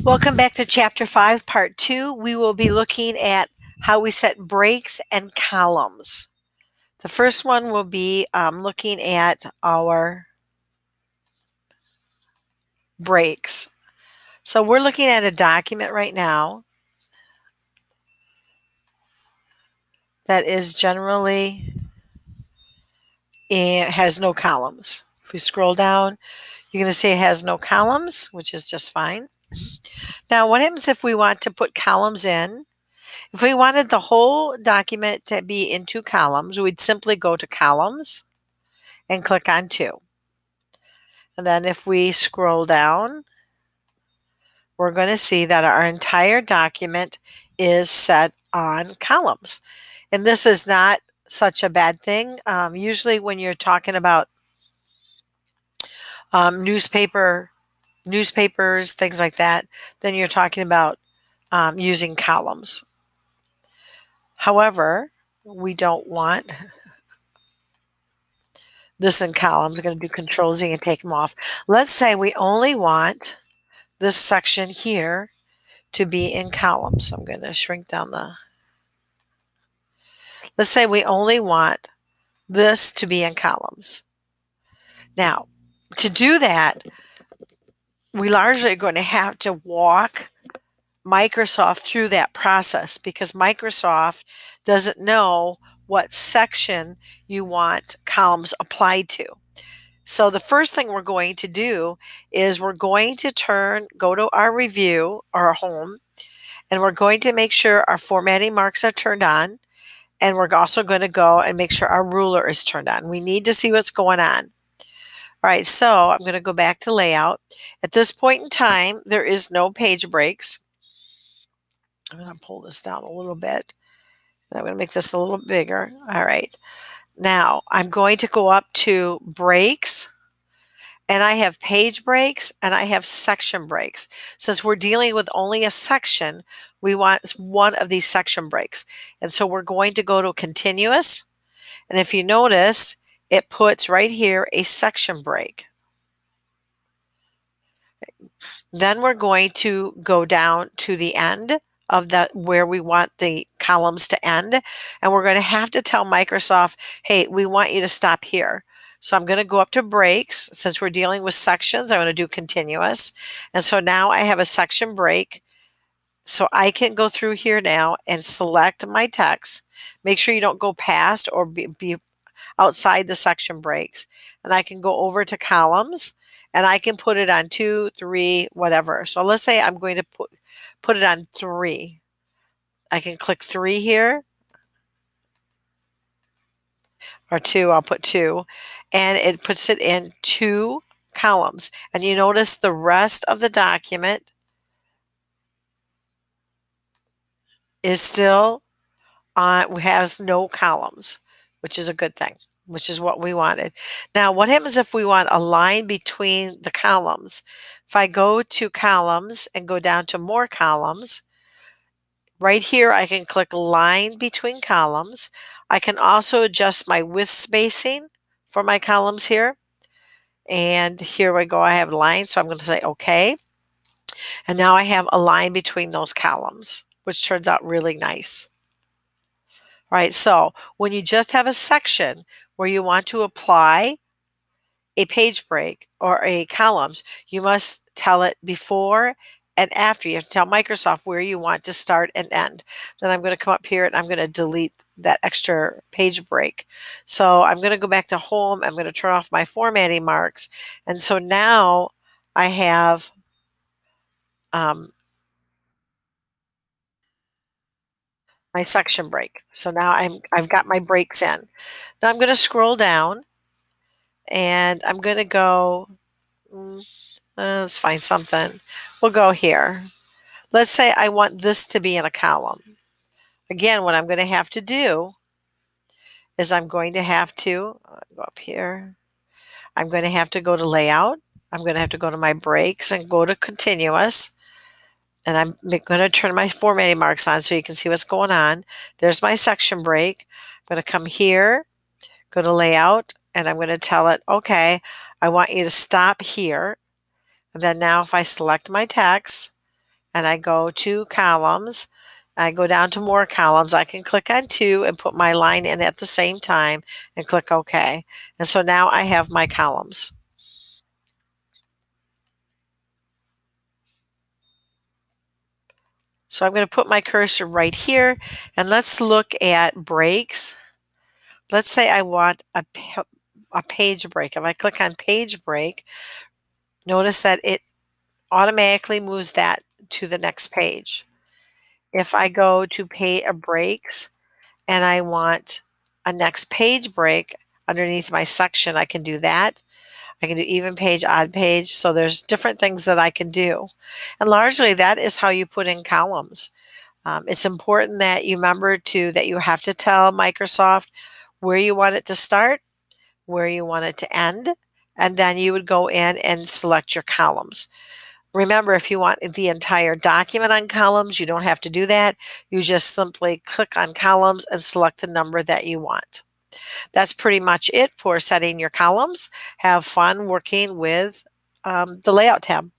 Welcome back to Chapter 5, Part 2. We will be looking at how we set breaks and columns. The first one will be looking at our breaks. So we're looking at a document right now that is generally, it has no columns. If we scroll down, you're going to see it has no columns, which is just fine. Now, what happens if we want to put columns in? If we wanted the whole document to be in 2 columns, we'd simply go to Columns and click on 2. And then if we scroll down, we're going to see that our entire document is set on columns. And this is not such a bad thing. Usually when you're talking about newspapers, things like that, then you're talking about using columns. However, we don't want this in columns. We're going to do Control-Z and take them off. Let's say we only want this section here to be in columns. I'm going to shrink down let's say we only want this to be in columns. Now, to do that, we largely are going to have to walk Microsoft through that process because Microsoft doesn't know what section you want columns applied to. So the first thing we're going to do is we're going to go to our review or our home, and we're going to make sure our formatting marks are turned on. And we're also going to go and make sure our ruler is turned on. We need to see what's going on. All right, so I'm going to go back to layout. At this point in time, there is no page breaks. I'm going to pull this down a little bit. I'm going to make this a little bigger. All right. Now, I'm going to go up to breaks. And I have page breaks and I have section breaks. Since we're dealing with only a section, we want one of these section breaks. And so we're going to go to continuous. And if you notice, it puts right here a section break. Then we're going to go down to the end of where we want the columns to end. And we're going to have to tell Microsoft, hey, we want you to stop here. So I'm going to go up to breaks. Since we're dealing with sections, I'm going to do continuous. And so now I have a section break. So I can go through here now and select my text. Make sure you don't go past or be outside the section breaks. And I can go over to columns and I can put it on 2, 3, whatever. So let's say I'm going to put it on 3. I can click 3 here. Or 2, I'll put 2, and it puts it in 2 columns. And you notice the rest of the document is still has no columns, which is a good thing, which is what we wanted. Now, what happens if we want a line between the columns? If I go to columns and go down to more columns, right here I can click line between columns. I can also adjust my width spacing for my columns here. And here we go, I have lines, so I'm going to say OK. And now I have a line between those columns, which turns out really nice. All right, so when you just have a section where you want to apply a page break or a columns, you must tell it before and after. You have to tell Microsoft where you want to start and end. Then I'm going to come up here and I'm going to delete that extra page break. So I'm going to go back to home. I'm going to turn off my formatting marks. And so now I have my section break. So now I've got my breaks in. Now I'm going to scroll down and I'm going to go, let's find something. We'll go here. Let's say I want this to be in a column. Again, what I'm going to have to do is I'm going to have to go up here. I'm going to have to go to layout. I'm going to have to go to my breaks and go to continuous. And I'm going to turn my formatting marks on so you can see what's going on. There's my section break. I'm going to come here, go to layout, and I'm going to tell it, okay, I want you to stop here. And then now if I select my text and I go to columns. I go down to more columns. I can click on 2 and put my line in at the same time and click OK. And so now I have my columns. So I'm going to put my cursor right here, and let's look at breaks. Let's say I want a page break. If I click on page break, notice that it automatically moves that to the next page. If I go to pay breaks and I want a next page break underneath my section, I can do that. I can do even page, odd page. So there's different things that I can do. And largely that is how you put in columns. It's important that you remember that you have to tell Microsoft where you want it to start, where you want it to end, and then you would go in and select your columns. Remember, if you want the entire document on columns, you don't have to do that. You just simply click on columns and select the number that you want. That's pretty much it for setting your columns. Have fun working with the Layout tab.